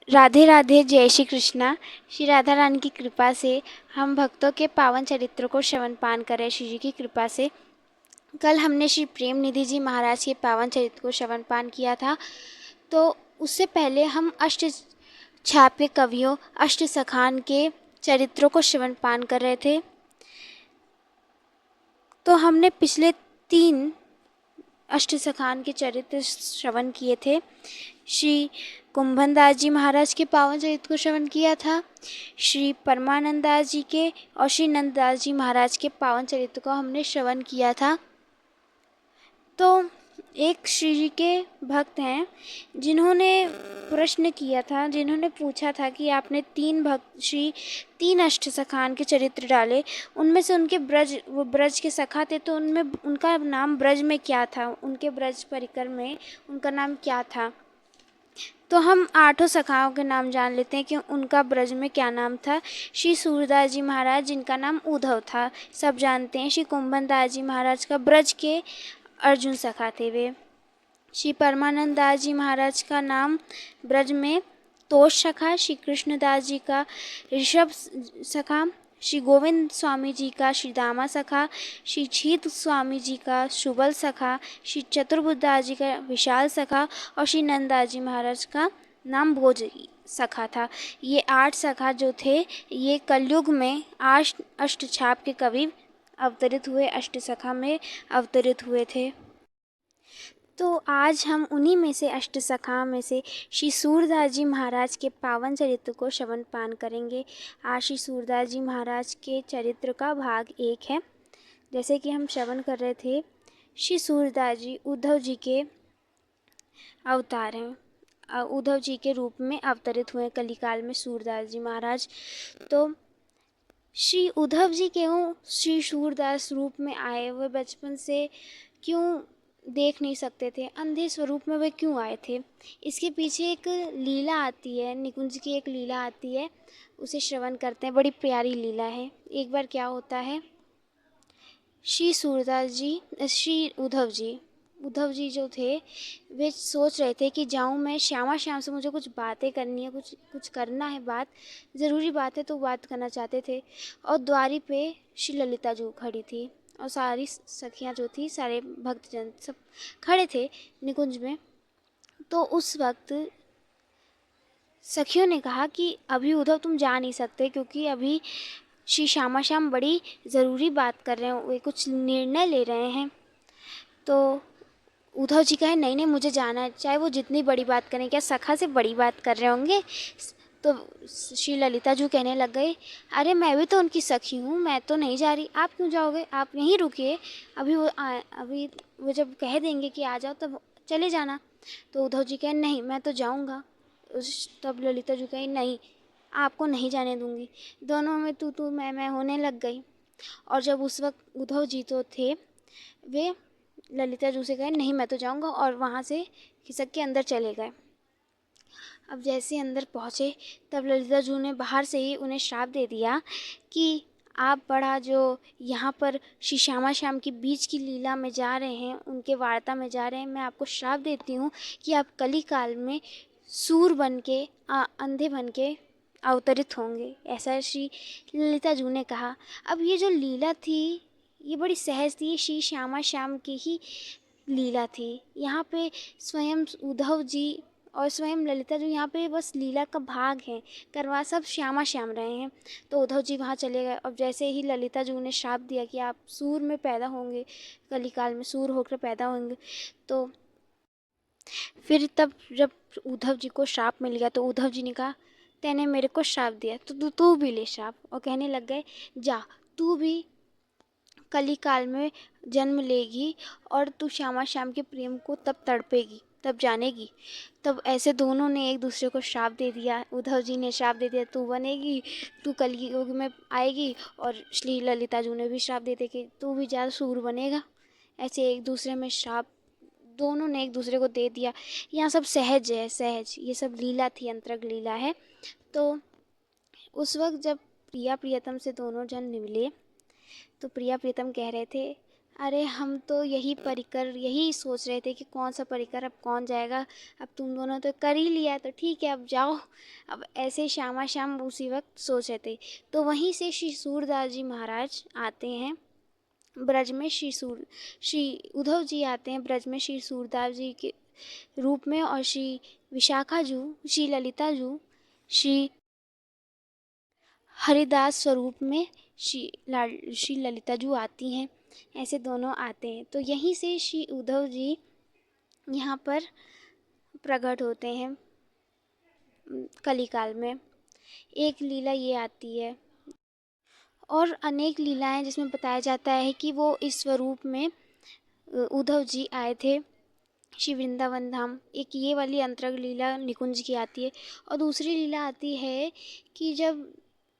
राधे राधे, जय श्री कृष्णा। श्री राधा रानी की कृपा से हम भक्तों के पावन चरित्र को श्रवण पान करें श्री जी की कृपा से। कल हमने श्री प्रेम निधि जी महाराज के पावन चरित्र को श्रवण पान किया था। तो उससे पहले हम अष्ट छाप के कवियों अष्ट सखान के चरित्रों को श्रवण पान कर रहे थे। तो हमने पिछले 3 अष्ट सखान के चरित्र श्रवण किए थे। श्री कुंभन दास जी महाराज के पावन चरित्र को श्रवण किया था, श्री परमानंद दास जी के और श्री नंद दास जी महाराज के पावन चरित्र को हमने श्रवण किया था। तो एक श्री जी के भक्त हैं जिन्होंने प्रश्न किया था, जिन्होंने पूछा था कि आपने 3 अष्ट सखान के चरित्र डाले, उनमें से उनके वो ब्रज के सखा थे, तो उनमें उनका नाम ब्रज में क्या था, उनके ब्रज परिकर में उनका नाम क्या था। तो हम 8 सखाओं के नाम जान लेते हैं कि उनका ब्रज में क्या नाम था। श्री सूरदास जी महाराज जिनका नाम उद्धव था, सब जानते हैं। श्री कुंभन दास जी महाराज का ब्रज के अर्जुन सखा थे वे। श्री परमानंद दास जी महाराज का नाम ब्रज में तोष सखा, श्री कृष्णदास जी का ऋषभ सखा, श्री गोविंद स्वामी जी का श्री दामा सखा, श्री छीत स्वामी जी का शुबल सखा, श्री चतुर्बुद्धदास जी का विशाल सखा और श्री नंददास जी महाराज का नाम भोज सखा था। ये 8 सखा जो थे ये कलयुग में अष्टछाप के कवि अवतरित हुए, अष्ट सखा में अवतरित हुए थे। तो आज हम उन्हीं में से अष्ट सखा में से श्री सूरदास जी महाराज के पावन चरित्र को श्रवण पान करेंगे। आज श्री सूरदास जी महाराज के चरित्र का भाग 1 है। जैसे कि हम श्रवण कर रहे थे, श्री सूरदास जी उद्धव जी के अवतार हैं, उद्धव जी के रूप में अवतरित हुए कलिकाल में सूरदास जी महाराज। तो श्री उद्धव जी क्यों श्री सूरदास रूप में आए, वे बचपन से क्यों देख नहीं सकते थे, अंधे स्वरूप में वे क्यों आए थे, इसके पीछे एक लीला आती है, निकुंज की एक लीला आती है, उसे श्रवण करते हैं। बड़ी प्यारी लीला है। एक बार क्या होता है, श्री सूरदास जी श्री उद्धव जी जो थे वे सोच रहे थे कि जाऊं मैं श्यामा श्याम से, मुझे कुछ बातें करनी है, कुछ करना है, बात ज़रूरी बात है, तो बात करना चाहते थे। और द्वारी पे श्री ललिता जो खड़ी थी और सारी सखियां जो थी, सारे भक्तजन सब खड़े थे निकुंज में। तो उस वक्त सखियों ने कहा कि अभी उद्धव तुम जा नहीं सकते, क्योंकि अभी श्री श्यामा श्याम बड़ी ज़रूरी बात कर रहे हैं, वे कुछ निर्णय ले रहे हैं। तो उद्धव जी कहे नहीं नहीं मुझे जाना है, चाहे वो जितनी बड़ी बात करें, क्या सखा से बड़ी बात कर रहे होंगे। तो श्री ललिता जी कहने लग गए, अरे मैं भी तो उनकी सखी हूँ, मैं तो नहीं जा रही, आप क्यों जाओगे, आप यहीं रुकिए, अभी वो जब कह देंगे कि आ जाओ तब चले जाना। तो उद्धव जी कहे नहीं मैं तो जाऊँगा। तब ललिता जी कही नहीं आपको नहीं जाने दूँगी। दोनों में तू मैं होने लग गई। और जब उस वक्त उद्धव जी तो थे, वे ललिता जी से कहे नहीं मैं तो जाऊँगा, और वहाँ से खिसक के अंदर चले गए। अब जैसे अंदर पहुँचे तब ललिता जी ने बाहर से ही उन्हें श्राप दे दिया कि आप बड़ा जो यहाँ पर श्री श्यामा श्याम के बीच की लीला में जा रहे हैं, उनके वार्ता में जा रहे हैं, मैं आपको श्राप देती हूँ कि आप कली काल में सूर बन के अंधे बन के अवतरित होंगे। ऐसा श्री ललिता जी ने कहा। अब ये जो लीला थी ये बड़ी सहज थी, ये श्री श्यामा श्याम की ही लीला थी। यहाँ पे स्वयं उद्धव जी और स्वयं ललिता जी यहाँ पे बस लीला का भाग है, करवा सब श्यामा श्याम रहे हैं। तो उद्धव जी वहाँ चले गए। अब जैसे ही ललिता जी ने श्राप दिया कि आप सूर में पैदा होंगे, कलिकाल में सूर होकर पैदा होंगे, तो फिर तब जब उद्धव जी को श्राप मिल गया तो उद्धव जी ने कहा तैने मेरे को श्राप दिया तो तू भी ले श्राप। और कहने लग गए जा तू भी कली काल में जन्म लेगी और तू श्यामा श्याम के प्रेम को तब तड़पेगी, तब जानेगी। तब ऐसे दोनों ने एक दूसरे को श्राप दे दिया। उद्धव जी ने श्राप दे दिया तू बनेगी, तू कलयुग में आएगी, और श्री ललिता जी ने भी श्राप दे दिया कि तू भी जा सूर बनेगा। ऐसे एक दूसरे में श्राप दोनों ने एक दूसरे को दे दिया। यहाँ सब सहज है, सहज, ये सब लीला थी, अंतरंग लीला है। तो उस वक्त जब प्रिया प्रियतम से दोनों जन मिले तो प्रिया प्रीतम कह रहे थे अरे हम तो यही सोच रहे थे कि कौन सा परिकर अब कौन जाएगा। अब तुम दोनों तो कर ही लिया तो ठीक है, अब जाओ। अब ऐसे श्यामा श्याम उसी वक्त सोच रहे थे। तो वहीं से श्री सूरदास जी महाराज आते हैं ब्रज में। श्री उद्धव जी आते हैं ब्रज में श्री सूरदास जी के रूप में, और श्री विशाखा जू, श्री ललिता जू, श्री हरिदास स्वरूप में श्री ललिता जू आती हैं। ऐसे दोनों आते हैं। तो यहीं से श्री उद्धव जी यहाँ पर प्रकट होते हैं कलिकाल में। एक लीला ये आती है और अनेक लीलाएं जिसमें बताया जाता है कि वो इस स्वरूप में उद्धव जी आए थे श्री वृंदावन धाम। एक ये वाली अंतरंग लीला निकुंज की आती है। और दूसरी लीला आती है कि जब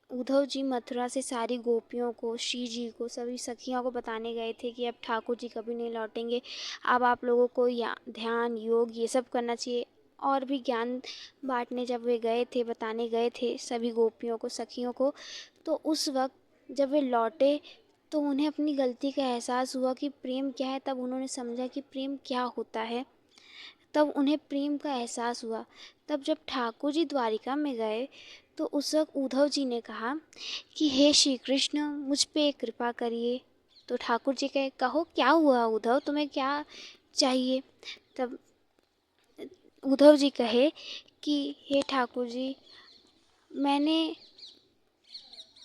उद्धव जी मथुरा से सारी गोपियों को, श्री जी को, सभी सखियों को बताने गए थे कि अब ठाकुर जी कभी नहीं लौटेंगे, अब आप लोगों को ध्यान योग ये सब करना चाहिए, और भी ज्ञान बांटने जब वे गए थे, बताने गए थे सभी गोपियों को, सखियों को, तो उस वक्त जब वे लौटे तो उन्हें अपनी गलती का एहसास हुआ कि प्रेम क्या है। तब उन्होंने समझा कि प्रेम क्या होता है, तब उन्हें प्रेम का एहसास हुआ। तब जब ठाकुर जी द्वारिका में गए तो उस वक्त उद्धव जी ने कहा कि हे श्री कृष्ण, मुझ पे कृपा करिए। तो ठाकुर जी कहे, कहो क्या हुआ उद्धव, तुम्हें क्या चाहिए। तब उद्धव जी कहे कि हे ठाकुर जी, मैंने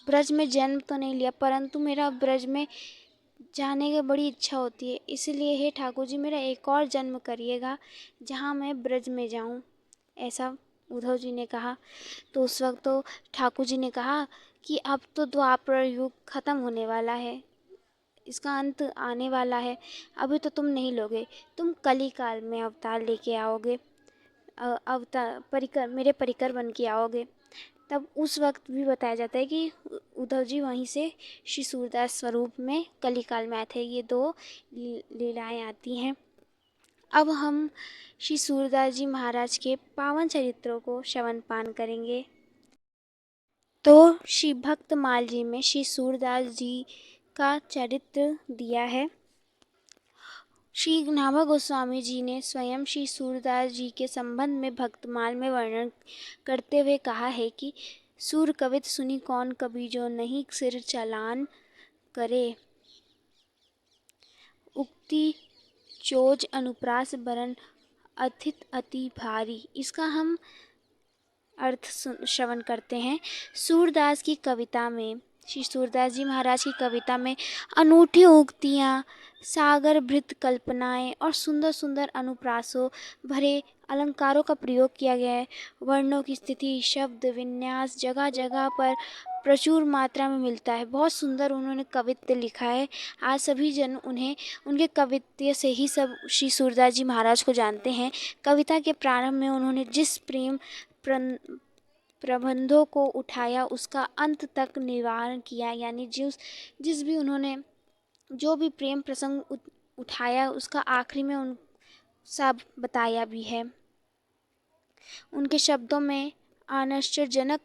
ब्रज में जन्म तो नहीं लिया, परंतु मेरा ब्रज में जाने की बड़ी इच्छा होती है, इसलिए हे ठाकुर जी मेरा एक और जन्म करिएगा जहाँ मैं ब्रज में जाऊँ। ऐसा उद्धव जी ने कहा। तो उस वक्त तो ठाकुर जी ने कहा कि अब तो द्वापर युग ख़त्म होने वाला है, इसका अंत आने वाला है, अभी तो तुम नहीं लोगे, तुम कली काल में अवतार लेके आओगे, अवतार परिकर, मेरे परिकर बन के आओगे। तब उस वक्त भी बताया जाता है कि उद्धव जी वहीं से श्री सूरदास स्वरूप में कलिकाल में आए थे। ये दो लीलाएं आती हैं। अब हम श्री सूरदास जी महाराज के पावन चरित्रों को श्रवण पान करेंगे। तो श्री भक्तमाल जी में श्री सूरदास जी का चरित्र दिया है। श्री नाभा गोस्वामी जी ने स्वयं श्री सूरदास जी के संबंध में भक्तमाल में वर्णन करते हुए कहा है कि सूर कवित सुनी कौन कभी, जो नहीं सिर चलान करे, उक्ति चोज अनुप्रास बरन अथित अति भारी। इसका हम अर्थ श्रवण करते हैं। सूरदास की कविता में, श्री सूरदास जी महाराज की कविता में अनूठी उक्तियाँ, सागर भृत कल्पनाएँ और सुंदर सुंदर अनुप्रासों भरे अलंकारों का प्रयोग किया गया है। वर्णों की स्थिति, शब्द विन्यास जगह जगह पर प्रचुर मात्रा में मिलता है। बहुत सुंदर उन्होंने कवित्व लिखा है। आज सभी जन उन्हें, उनके कवित्व से ही सब श्री सूरदास जी महाराज को जानते हैं। कविता के प्रारंभ में उन्होंने जिस प्रेम प्रबंधों को उठाया, उसका अंत तक निवारण किया, यानी जिस भी उन्होंने जो भी प्रेम प्रसंग उठाया, उसका आखिरी में उन सब बताया भी है। उनके शब्दों में आश्चर्यजनक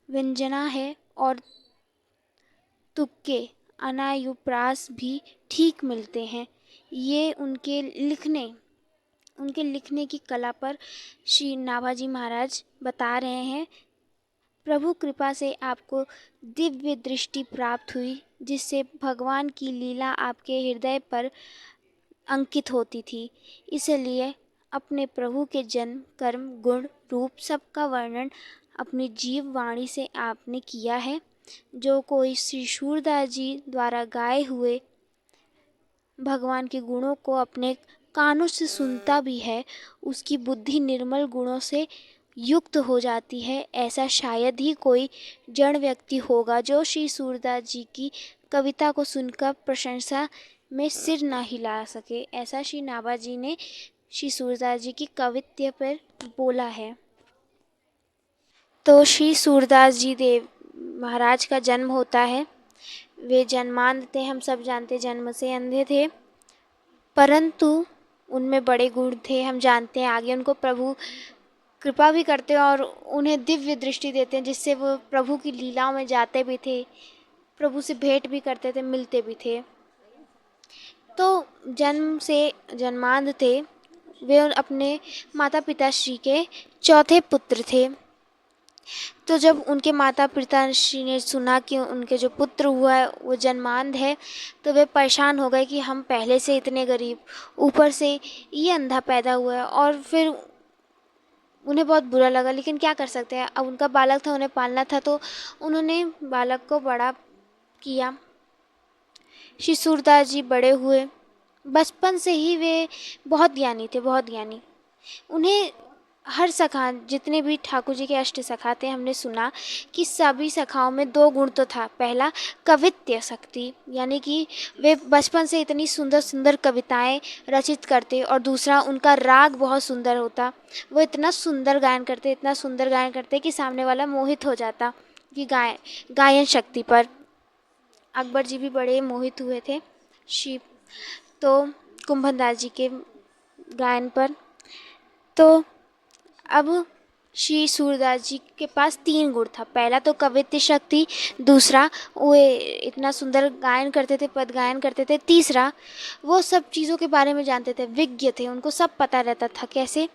व्यंजना है और तुक्के, अनायुप्रास भी ठीक मिलते हैं। ये उनके लिखने की कला पर श्री नाभाजी महाराज बता रहे हैं। प्रभु कृपा से आपको दिव्य दृष्टि प्राप्त हुई, जिससे भगवान की लीला आपके हृदय पर अंकित होती थी। इसलिए अपने प्रभु के जन्म, कर्म, गुण, रूप सबका वर्णन अपनी जीव वाणी से आपने किया है। जो कोई श्री सूरदास जी द्वारा गाए हुए भगवान के गुणों को अपने कानों से सुनता भी है, उसकी बुद्धि निर्मल गुणों से युक्त हो जाती है। ऐसा शायद ही कोई जड़ व्यक्ति होगा जो श्री सूरदास जी की कविता को सुनकर प्रशंसा में सिर ना हिला सके। ऐसा श्री नाभा जी ने श्री सूरदास जी की कवित्व पर बोला है। तो श्री सूरदास जी देव महाराज का जन्म होता है। वे जन्मांध थे, हम सब जानते, जन्म से अंधे थे, परंतु उनमें बड़े गुण थे। हम जानते हैं आगे उनको प्रभु कृपा भी करते हैं और उन्हें दिव्य दृष्टि देते हैं, जिससे वो प्रभु की लीलाओं में जाते भी थे, प्रभु से भेंट भी करते थे, मिलते भी थे। तो जन्म से जन्मांध थे, वे अपने माता पिता श्री के चौथे पुत्र थे। तो जब उनके माता पिता श्री ने सुना कि उनके जो पुत्र हुआ है वो जन्मांध है, तो वे परेशान हो गए कि हम पहले से इतने गरीब, ऊपर से ये अंधा पैदा हुआ है। और फिर उन्हें बहुत बुरा लगा, लेकिन क्या कर सकते हैं, अब उनका बालक था, उन्हें पालना था, तो उन्होंने बालक को बड़ा किया। श्री सूरदास जी बड़े हुए, बचपन से ही वे बहुत ज्ञानी थे, बहुत ज्ञानी। उन्हें हर सखा, जितने भी ठाकुर जी के अष्ट सखा थे, हमने सुना कि सभी सखाओं में 2 गुण तो था। पहला कवित्य शक्ति, यानी कि वे बचपन से इतनी सुंदर सुंदर कविताएं रचित करते, और दूसरा उनका राग बहुत सुंदर होता। वो इतना सुंदर गायन करते, इतना सुंदर गायन करते कि सामने वाला मोहित हो जाता कि गायन शक्ति पर। अकबर जी भी बड़े मोहित हुए थे शिव तो कुंभनदास जी के गायन पर। तो अब श्री सूरदास जी के पास 3 गुण था। पहला तो कवित्व शक्ति, दूसरा वो इतना सुंदर गायन करते थे, पद गायन करते थे, तीसरा वो सब चीज़ों के बारे में जानते थे, विज्ञ थे, उनको सब पता रहता था। कैसे?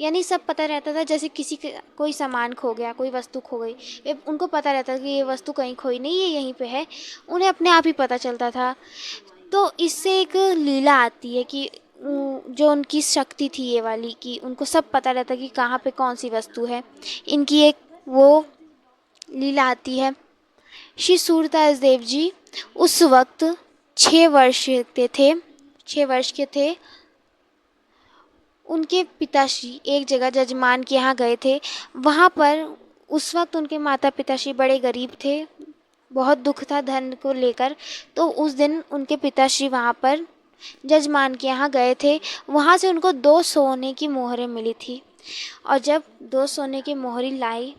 यानी सब पता रहता था, जैसे किसी के कोई सामान खो गया, कोई वस्तु खो गई, उनको पता रहता था कि ये वस्तु कहीं खोई नहीं, ये यहीं पे है, उन्हें अपने आप ही पता चलता था। तो इससे एक लीला आती है कि जो उनकी शक्ति थी ये वाली, कि उनको सब पता रहता कि कहाँ पे कौन सी वस्तु है, इनकी एक वो लीला आती है। श्री सूरदास देव जी उस वक्त 6 वर्ष के थे, 6 वर्ष के थे। उनके पिताश्री एक जगह जजमान के यहाँ गए थे। वहाँ पर उस वक्त उनके माता पिताश्री बड़े गरीब थे, बहुत दुख था धन को लेकर। तो उस दिन उनके पिताश्री वहाँ पर जजमान के यहाँ गए थे। वहाँ से उनको 2 सोने की मोहरें मिली थी, और जब 2 सोने की मोहरी लाई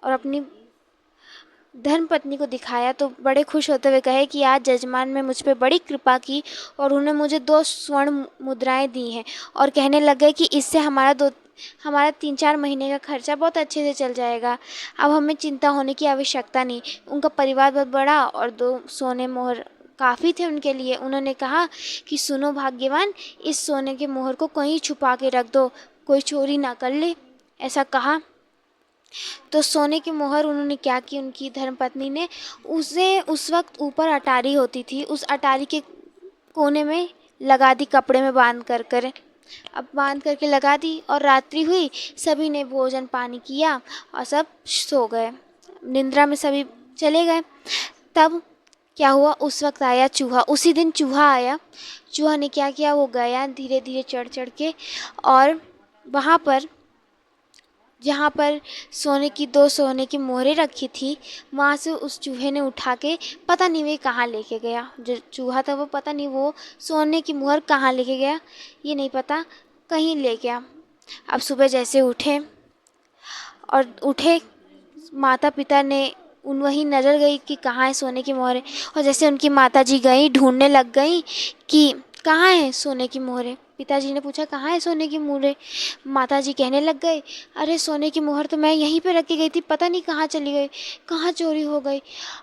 और अपनी धर्म पत्नी को दिखाया, तो बड़े खुश होते हुए कहे कि आज जजमान ने मुझ पे बड़ी कृपा की और उन्होंने मुझे 2 स्वर्ण मुद्राएं दी हैं। और कहने लग गए कि इससे हमारा 3-4 महीने का खर्चा बहुत अच्छे से चल जाएगा, अब हमें चिंता होने की आवश्यकता नहीं। उनका परिवार बहुत बड़ा और 2 सोने मोहर काफ़ी थे उनके लिए। उन्होंने कहा कि सुनो भाग्यवान, इस सोने के मोहर को कहीं छुपा के रख दो, कोई चोरी ना कर ले, ऐसा कहा। तो सोने की मोहर उन्होंने क्या की, उनकी धर्मपत्नी ने उसे, उस वक्त ऊपर अटारी होती थी, उस अटारी के कोने में लगा दी, कपड़े में बांध कर। अब बांध करके लगा दी, और रात्रि हुई, सभी ने भोजन पानी किया और सब सो गए, निद्रा में सभी चले गए। तब क्या हुआ, उस वक्त आया चूहा। उसी दिन चूहा आया। चूहा ने क्या किया, वो गया धीरे धीरे चढ़ के, और वहाँ पर जहाँ पर सोने की 2 सोने की मोहरें रखी थी, वहाँ से उस चूहे ने उठा के पता नहीं वे कहाँ लेके गया। जो चूहा था वो पता नहीं वो सोने की मोहर कहाँ लेके गया, ये नहीं पता, कहीं ले गया। अब सुबह जैसे उठे, माता पिता ने वहीं नज़र गई कि कहाँ है सोने की मोहरें, और जैसे उनकी माता जी गई, ढूंढने लग गई कि कहाँ है सोने की मोहरें। पिताजी ने पूछा कहाँ है सोने की मोहरें। माताजी कहने लग गए, अरे सोने की मोहर तो मैं यहीं पे रख के गई थी, पता नहीं कहाँ चली गई, कहाँ चोरी हो गई।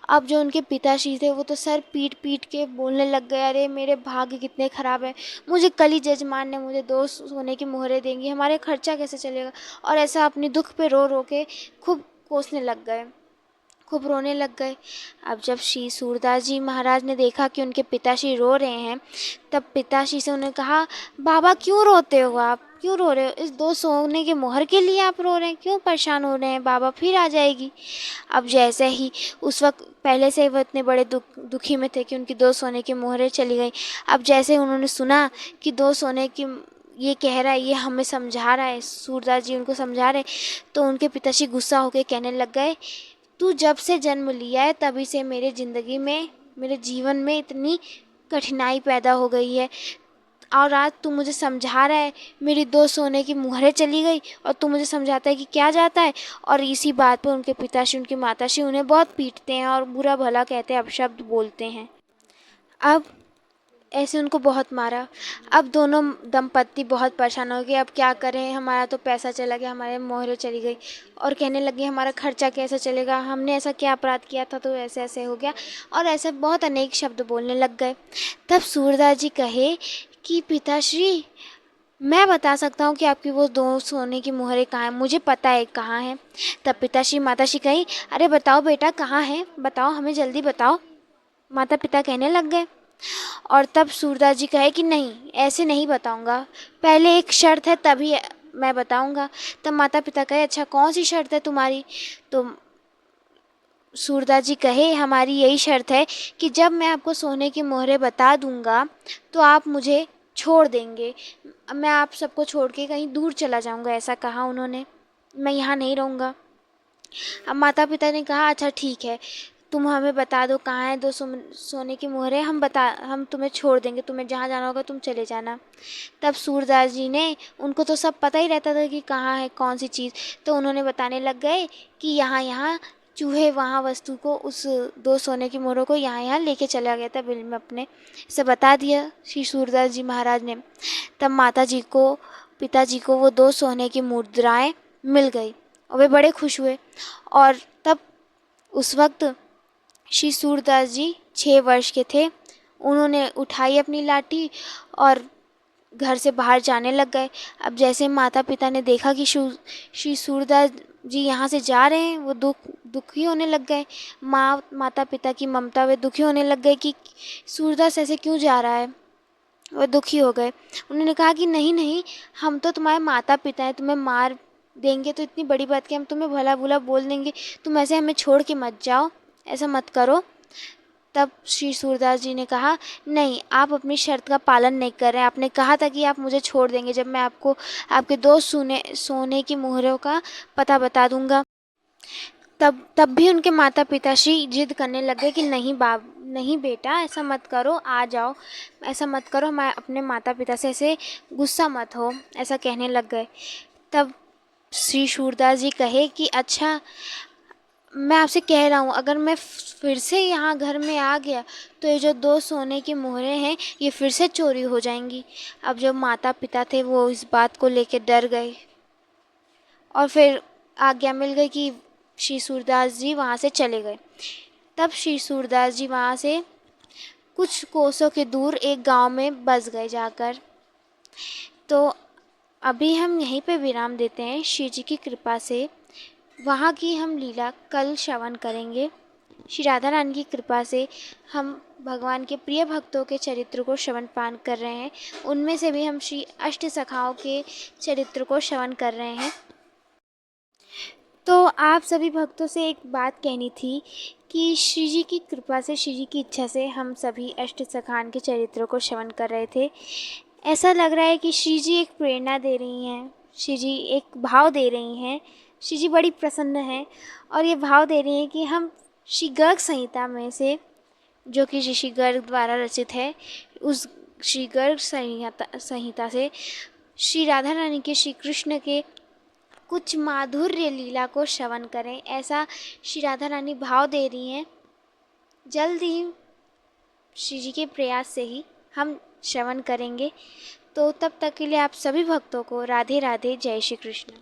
अब जो उनके पिताश्री थे वो तो सर पीट पीट के बोलने लग गए, अरे मेरे भाग्य कितने ख़राब है, मुझे कल ही जजमान ने मुझे 2 सोने की मोहरें देंगी, हमारे खर्चा कैसे चलेगा। और ऐसा अपनी दुख पे रो रो के खूब कोसने लग गए, खूब रोने लग गए। अब जब श्री सूरदास जी महाराज ने देखा कि उनके पिताश्री रो रहे हैं, तब पिताश्री से उन्होंने कहा, बाबा क्यों रोते हो आप, क्यों रो रहे हो, इस 2 सोने के मोहर के लिए आप रो रहे हैं, क्यों परेशान हो रहे हैं, बाबा फिर आ जाएगी। अब जैसे ही उस वक्त पहले से ही वो इतने बड़े दुखी में थे कि उनकी 2 सोने की मोहरें चली गई। अब जैसे उन्होंने सुना कि 2 सोने की, ये कह रहा है, ये हमें समझा रहा है, सूरदास जी उनको समझा रहे, तो उनके पिताश्री गुस्सा होकर कहने लग गए, तू जब से जन्म लिया है तभी से मेरे ज़िंदगी में, मेरे जीवन में इतनी कठिनाई पैदा हो गई है, और आज तू मुझे समझा रहा है मेरी 2 सोने की मोहरें चली गई, और तू मुझे समझाता है कि क्या जाता है। और इसी बात पर उनके पिताश्री, उनकी माताश्री उन्हें बहुत पीटते हैं और बुरा भला कहते हैं, अपशब्द बोलते हैं। अब ऐसे उनको बहुत मारा। अब दोनों दंपत्ति बहुत परेशान हो गए, अब क्या करें, हमारा तो पैसा चला गया, हमारे मोहरे चली गई, और कहने लगे हमारा खर्चा कैसे चलेगा, हमने ऐसा क्या अपराध किया था तो ऐसे ऐसे हो गया, और ऐसे बहुत अनेक शब्द बोलने लग गए। तब सूरदास जी कहे कि पिताश्री, मैं बता सकता हूँ कि आपकी वो 2 सोने की मोहरें कहाँ हैं, मुझे पता है कहाँ हैं। तब पिताश्री माताश्री कहीं, अरे बताओ बेटा कहाँ हैं, बताओ हमें जल्दी बताओ। माता पिता कहने लग गए, और तब सूरदास जी कहे कि नहीं, ऐसे नहीं बताऊंगा, पहले एक शर्त है तभी मैं बताऊंगा। तब माता पिता कहे, अच्छा कौन सी शर्त है तुम्हारी। तो सूरदास जी कहे, हमारी यही शर्त है कि जब मैं आपको सोने की मोहरें बता दूंगा तो आप मुझे छोड़ देंगे, मैं आप सबको छोड़ के कहीं दूर चला जाऊंगा, ऐसा कहा उन्होंने, मैं यहाँ नहीं रहूँगा। अब माता पिता ने कहा, अच्छा ठीक है, तुम हमें बता दो कहाँ है 2 सोने की मोहरें, हम तुम्हें छोड़ देंगे, तुम्हें जहाँ जाना होगा तुम चले जाना। तब सूरदास जी ने, उनको तो सब पता ही रहता था कि कहाँ है कौन सी चीज़, तो उन्होंने बताने लग गए कि यहाँ यहाँ चूहे वहाँ वस्तु को, उस 2 सोने की मोहरों को यहाँ यहाँ लेके चला गया था बिल में अपने, से बता दिया श्री सूरदास जी महाराज ने। तब माता जी को, पिताजी को वो 2 सोने की मुद्राएं मिल गई और वे बड़े खुश हुए। और तब उस वक्त श्री सूरदास जी 6 वर्ष के थे। उन्होंने उठाई अपनी लाठी और घर से बाहर जाने लग गए। अब जैसे माता पिता ने देखा कि श्री सूरदास जी यहाँ से जा रहे हैं, वो दुखी होने लग गए। माता पिता की ममता, वे दुखी होने लग गए कि सूरदास ऐसे क्यों जा रहा है, वो दुखी हो गए। उन्होंने कहा कि नहीं नहीं, हम तो तुम्हारे माता पिता हैं, तुम्हें मार देंगे तो इतनी बड़ी बात कि हम तुम्हें भला बुरा बोल देंगे, तुम ऐसे हमें छोड़ के मत जाओ, ऐसा मत करो। तब श्री सूरदास जी ने कहा, नहीं, आप अपनी शर्त का पालन नहीं कर रहे हैं, आपने कहा था कि आप मुझे छोड़ देंगे जब मैं आपको आपके 2 सोने की मोहरों का पता बता दूंगा। तब भी उनके माता पिता श्री जिद करने लगे कि नहीं नहीं बेटा, ऐसा मत करो, आ जाओ, ऐसा मत करो, हमारे अपने माता पिता से ऐसे गुस्सा मत हो, ऐसा कहने लग गए। तब श्री सूरदास जी कहे कि अच्छा, मैं आपसे कह रहा हूँ, अगर मैं फिर से यहाँ घर में आ गया तो ये जो 2 सोने की मोहरें हैं ये फिर से चोरी हो जाएंगी। अब जो माता पिता थे वो इस बात को लेकर डर गए और फिर आज्ञा मिल गई कि श्री सूरदास जी वहाँ से चले गए। तब श्री सूरदास जी वहाँ से कुछ कोसों के दूर एक गांव में बस गए जाकर। तो अभी हम यहीं पे विराम देते हैं। श्री जी की कृपा से वहाँ की हम लीला कल श्रवण करेंगे। श्री राधा रानी की कृपा से हम भगवान के प्रिय भक्तों के चरित्र को श्रवण पान कर रहे हैं, उनमें से भी हम श्री अष्ट सखाओं के चरित्र को श्रवण कर रहे हैं। तो आप सभी भक्तों से एक बात कहनी थी कि श्री जी की कृपा से, श्री जी की इच्छा से हम सभी अष्ट सखान के चरित्रों को श्रवण कर रहे थे। ऐसा लग रहा है कि श्री जी एक प्रेरणा दे रही हैं, श्री जी एक भाव दे रही हैं, श्री जी बड़ी प्रसन्न हैं और ये भाव दे रही हैं कि हम श्री गर्ग संहिता में से, जो कि ऋषि गर्ग द्वारा रचित है, उस श्री गर्ग संहिता से श्री राधा रानी के, श्री कृष्ण के कुछ माधुर्य लीला को श्रवण करें, ऐसा श्री राधा रानी भाव दे रही हैं। जल्द ही श्री जी के प्रयास से ही हम श्रवण करेंगे। तो तब तक के लिए आप सभी भक्तों को राधे राधे, जय श्री कृष्ण।